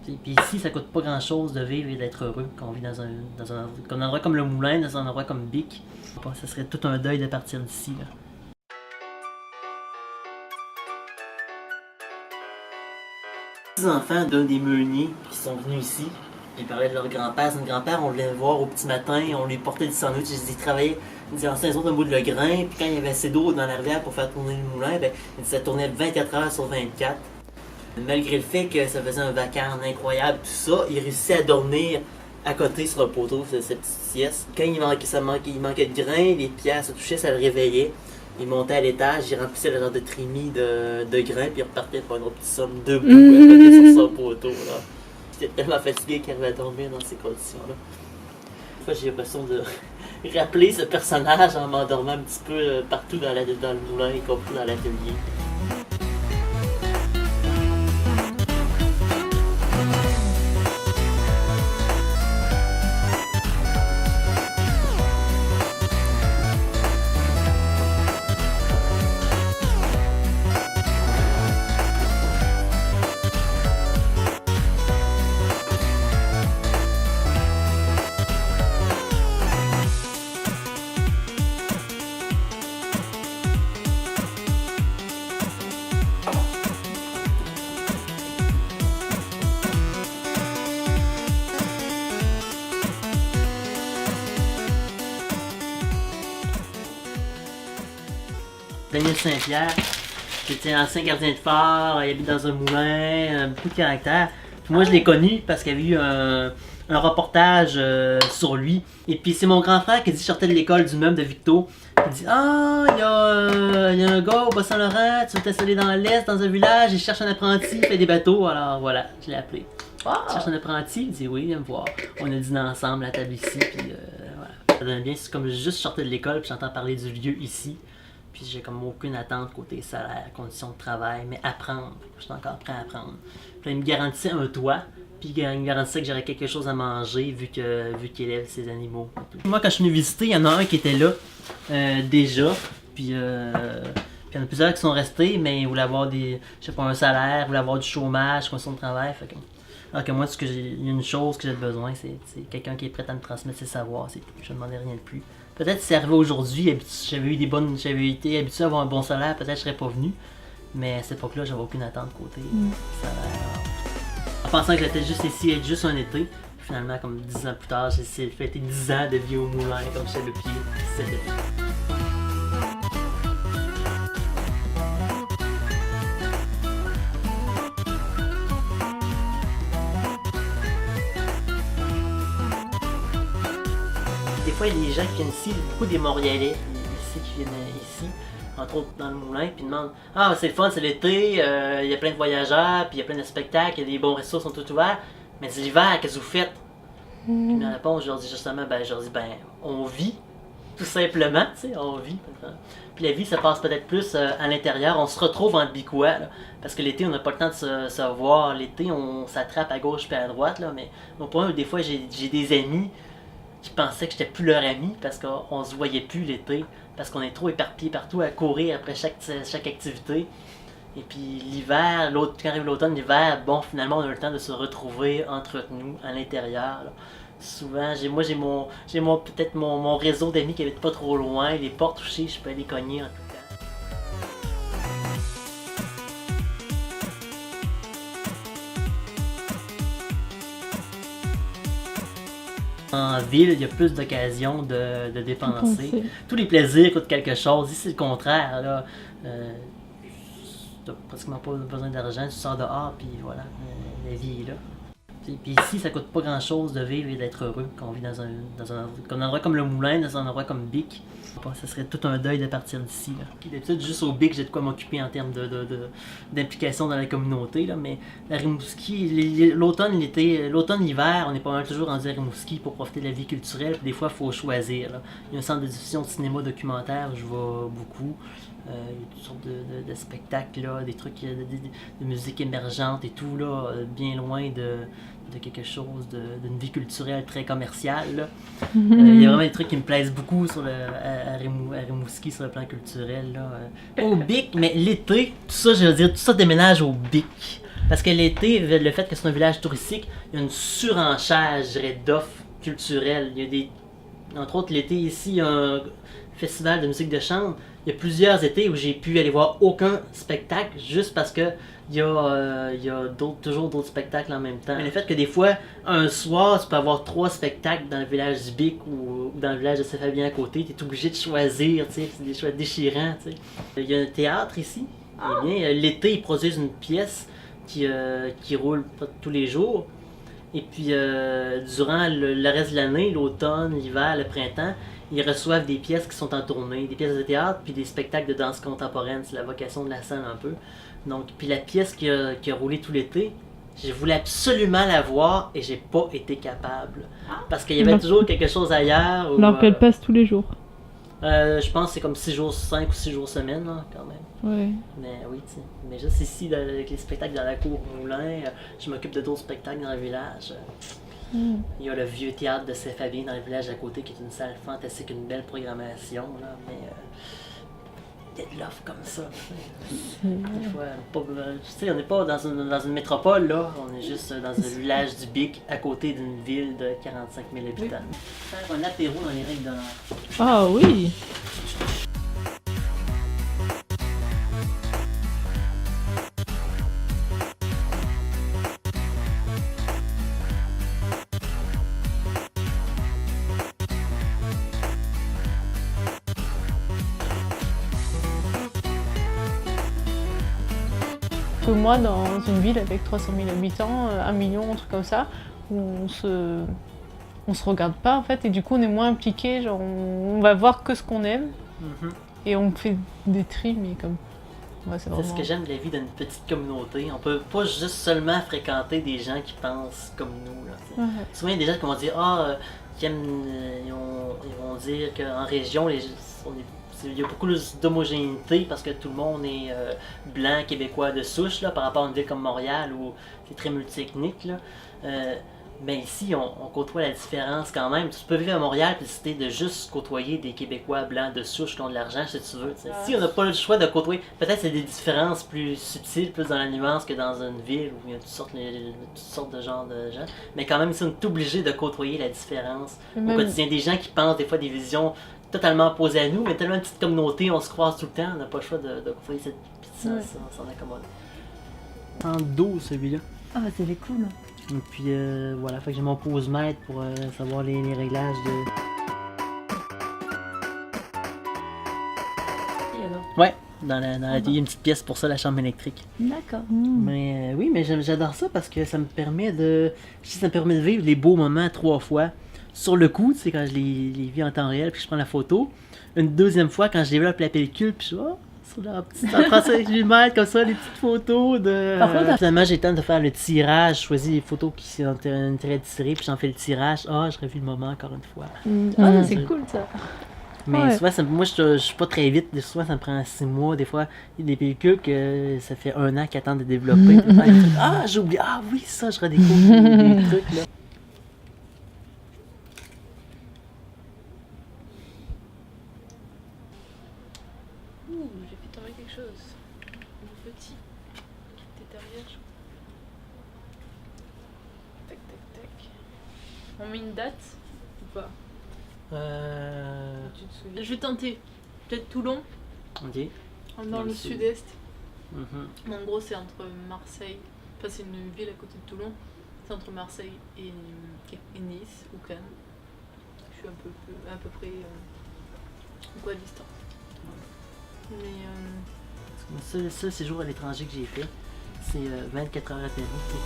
Puis ici, ça coûte pas grand-chose de vivre et d'être heureux quand on vit dans un endroit comme le Moulin, dans un endroit comme Bic. Ça serait tout un deuil de partir d'ici, là. Les enfants d'un des meuniers qui sont venus ici, ils parlaient de leur grand-père. Son grand-père, on venait le voir au petit matin, on lui portait du sandwich, ils travaillaient, ils disaient en saison d'un bout de le grain, puis quand il y avait assez d'eau dans la rivière pour faire tourner le moulin, ben, ça tournait 24 heures sur 24. Malgré le fait que ça faisait un vacarme incroyable, tout ça, il réussissait à dormir à côté sur le poteau, cette petite sieste. Quand il manquait de grains, les pierres se touchaient, ça le réveillait. Il montait à l'étage, il remplissait le genre de trémie de grains, puis il repartait pour une autre petite somme debout à côté sur son poteau. Là. J'étais tellement fatigué qu'il arrivait à dormir dans ces conditions-là. Des fois, j'ai l'impression de rappeler ce personnage en m'endormant un petit peu partout dans le moulin, y compris dans l'atelier. Daniel Saint-Pierre, c'était un ancien gardien de phare, il habite dans un moulin, beaucoup de caractère. Puis moi, je l'ai connu parce qu'il y avait eu un reportage sur lui. Et puis c'est mon grand frère qui dit, je sortais de l'école du meuble de Victo. Il dit, ah, il y a un gars au Bas-Saint-Laurent, tu veux t'installer dans l'Est, dans un village, il cherche un apprenti, il fait des bateaux. Alors voilà, je l'ai appelé. Tu cherches un apprenti? Il dit oui, viens me voir. On a dîné ensemble à la table ici, puis voilà. Ça donne bien, c'est comme juste sortais de l'école, puis j'entends parler du lieu ici. Puis j'ai comme aucune attente côté salaire, conditions de travail, mais apprendre. Je suis encore prêt à apprendre. Puis là, il me garantissait un toit, puis il me garantissait que j'aurais quelque chose à manger vu qu'il élève ses animaux. Moi, quand je suis venu visiter, il y en a un qui était là déjà, puis il y en a plusieurs qui sont restés, mais ils voulaient avoir un salaire, ils voulaient avoir du chômage, conditions de travail. Fait que, alors que moi, il y a une chose que j'ai besoin, c'est quelqu'un qui est prêt à me transmettre ses savoirs, c'est tout. Je ne demandais rien de plus. Peut-être si c'est arrivé aujourd'hui, j'avais été habitué à avoir un bon salaire, peut-être que je serais pas venu. Mais à cette époque-là, j'avais aucune attente côté salaire. En pensant que j'étais juste ici, être juste un été, finalement, comme 10 ans plus tard, j'ai fêté 10 ans de vie au moulin, comme j'étais le pied, 17 de vie. Des fois, il y a des gens qui viennent ici, beaucoup des Montréalais ici qui viennent ici, entre autres dans le moulin, puis ils demandent ah, c'est le fun, c'est l'été, il y a plein de voyageurs, puis il y a plein de spectacles, il y a des bons restos, sont tous ouverts, mais c'est l'hiver, qu'est-ce que vous faites? Puis ma réponse, je leur dis justement, on vit, tout simplement, tu sais, on vit. Puis la vie, ça passe peut-être plus à l'intérieur, on se retrouve en Bicoua, là, parce que l'été, on n'a pas le temps de se voir, l'été, on s'attrape à gauche puis à droite, là, mais mon point, des fois, j'ai des amis qui pensaient que j'étais plus leur ami parce qu'on se voyait plus l'été, parce qu'on est trop éparpillés partout à courir après chaque activité. Et puis l'hiver, quand arrive l'automne, l'hiver, bon, finalement, on a le temps de se retrouver entre nous à l'intérieur. Là. Souvent, j'ai peut-être mon réseau d'amis qui habite pas trop loin, les portes touchées, je peux aller cogner en tout temps. En ville, il y a plus d'occasions de dépenser. Tous les plaisirs coûtent quelque chose. Ici, c'est le contraire. Là. Tu n'as pratiquement pas besoin d'argent. Tu sors dehors, puis voilà, la vie est là. Puis ici, ça coûte pas grand-chose de vivre et d'être heureux quand on vit dans un endroit comme le Moulin, dans un endroit comme Bic. Ça serait tout un deuil de partir d'ici. D'habitude, juste au Bic, j'ai de quoi m'occuper en termes d'implication dans la communauté. Là, mais à Rimouski, l'automne, l'hiver, on est pas mal toujours rendu à Rimouski pour profiter de la vie culturelle. Puis des fois, il faut choisir. Là. Il y a un centre de diffusion de cinéma documentaire où je vais beaucoup. Il y a toutes sortes de spectacles, là, des trucs de musique émergente et tout, là, bien loin de quelque chose, d'une vie culturelle très commerciale. Il y a vraiment des trucs qui me plaisent beaucoup à Rimouski sur le plan culturel. Là. Au Bic, mais l'été, tout ça, je veux dire, tout ça déménage au Bic. Parce que l'été, le fait que c'est un village touristique, il y a une surenchère, je dirais, d'offres culturelles. Il y a des... Entre autres, l'été ici, il y a un festival de musique de chambre. Il y a plusieurs étés où j'ai pu aller voir aucun spectacle juste parce que il y a toujours d'autres spectacles en même temps. Mais le fait que des fois, un soir, tu peux avoir 3 spectacles dans le village du Bic ou dans le village de Saint-Fabien à côté, tu es obligé de choisir, tu sais, c'est des choix déchirants, tu sais. Il y a un théâtre ici. Eh bien, l'été, ils produisent une pièce qui roule pas tous les jours. Et puis, durant le reste de l'année, l'automne, l'hiver, le printemps, ils reçoivent des pièces qui sont en tournée, des pièces de théâtre, puis des spectacles de danse contemporaine. C'est la vocation de la scène un peu. Donc, puis la pièce qui a roulé tout l'été, je voulais absolument la voir et j'ai pas été capable. Parce qu'il y avait toujours quelque chose ailleurs. Alors qu'elle passe tous les jours. Je pense que c'est comme 6 jours, 5 ou 6 jours semaine, là, quand même. Ouais. Mais oui, tu sais. Mais juste ici, avec les spectacles dans la cour Moulin, je m'occupe de d'autres spectacles dans le village. Il y a le vieux théâtre de Saint-Fabien dans le village à côté, qui est une salle fantastique, une belle programmation, là, mais il y a de l'offre comme ça. Des fois, tu sais, on n'est pas dans une métropole, là, on est juste dans un village du Bic, à côté d'une ville de 45 000 habitants. Faire un apéro dans les règles de l'art. Ah oui. Que moi, dans une ville avec 300 000 habitants, 1 million, un truc comme ça, où on se regarde pas en fait, et du coup on est moins impliqué, genre on va voir que ce qu'on aime, et on fait des tris, mais comme... Ouais, c'est vraiment... ce que j'aime de la vie d'une petite communauté. On peut pas juste seulement fréquenter des gens qui pensent comme nous. Là, souvent, il y a des gens qui vont dire qui aiment, ils vont dire qu'en région, il y a beaucoup d'homogénéité parce que tout le monde est blanc, québécois de souche là, par rapport à une ville comme Montréal où c'est très multiethnique. Là. Mais ici, on côtoie la différence quand même. Tu peux vivre à Montréal et décider de juste côtoyer des Québécois blancs de souche qui ont de l'argent si tu veux. Si on n'a pas le choix de côtoyer, peut-être c'est des différences plus subtiles, plus dans la nuance que dans une ville où il y a toutes sortes de genres de gens. Mais quand même, si on est obligé de côtoyer la différence au quotidien. Des gens qui pensent des fois des visions totalement opposées à nous, mais tellement une petite communauté, on se croise tout le temps, on n'a pas le choix de côtoyer cette petite s'en accommode. En dos celui-là. Ah, c'est cool. Et puis voilà, fait que j'ai mon pose-mètre pour savoir les réglages de... Et alors? Ouais, dans il y a une petite pièce pour ça, la chambre électrique. D'accord. Mais oui, mais j'adore ça parce que ça me permet de vivre les beaux moments 3 fois. Sur le coup, tu sais, quand je les vis en temps réel, puis je prends la photo. Une deuxième fois, quand je développe la pellicule, puis je sur la petite 35 mm, comme ça, les petites photos de... Finalement, j'ai le temps de faire le tirage, je choisis les photos qui sont intérêt de tirer, puis j'en fais le tirage. Je revis le moment encore une fois. C'est cool ça. Mais souvent, moi, je suis pas très vite. Souvent, ça me prend 6 mois. Des fois, il y a des pellicules que ça fait 1 an qu'ils attendent de développer. J'ai oublié. Oui, ça, je redécouvre des trucs, là. J'ai fait tomber quelque chose. Un petit qui était derrière. Tac, tac, tac. On met une date ou pas? Tu te souviens? Je vais tenter. Peut-être Toulon. Ok. Dans le sud-est. En gros, c'est entre Marseille. Enfin, c'est une ville à côté de Toulon. C'est entre Marseille et Nice ou Cannes. Je suis à peu près quoi de distance. Mais Le seul séjour à l'étranger que j'ai fait, c'est 24 heures à Paris et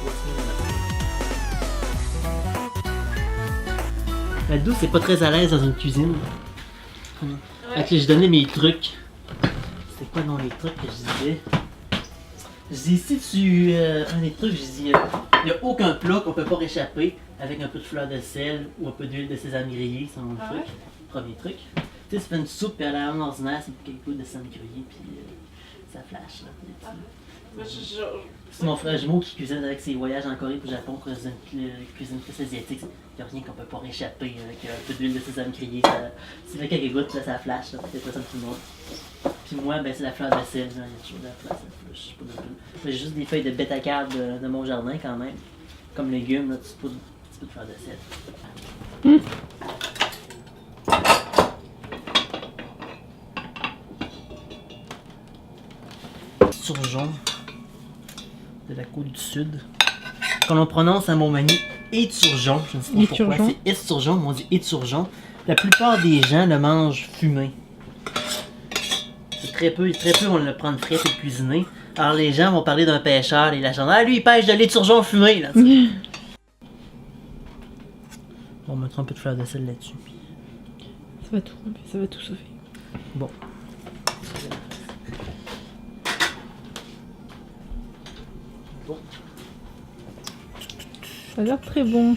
3 semaines à Madrid. C'est pas très à l'aise dans une cuisine. Je donnais mes trucs. C'était quoi dans les trucs que je disais? Je dis, si un des trucs, je dis, il n'y a aucun plat qu'on peut pas réchapper avec un peu de fleur de sel ou un peu d'huile de sésame grillée, c'est mon truc. Premier truc. Tu sais, ça fait une soupe, puis à la ordinaire, c'est quelque chose de sésame grillé, puis ça flash. Là, c'est mon frère jumeau qui cuisine avec ses voyages en Corée et au Japon, cuisine plus asiatique. Il n'y a rien qu'on peut pas réchapper avec un peu d'huile de sésame grillée. Ça fait quelques gouttes, là, ça flash, c'est pas ça tout le monde. Puis moi, ben, c'est la fleur de sel. Il y a toujours de la fleur de sel. Je sais pas non plus. J'ai juste des feuilles de bêta-carbe de mon jardin quand même. Comme légumes, là, tu peux de fleur de sel. Surgeon de la côte du sud. Quand on prononce à Montmagny éturgeon, je ne sais pas pourquoi, Éturgeon. c'est esturgeon, mais on dit éturgeon. La plupart des gens le mangent fumé. C'est très peu on le prend frais et cuisiné. Alors les gens vont parler d'un pêcheur, les gens ah lui il pêche de l'éturgeon fumé là. On va mettre un peu de fleur de sel là-dessus. Ça va tout sauver. Bon. Ça a l'air très bon.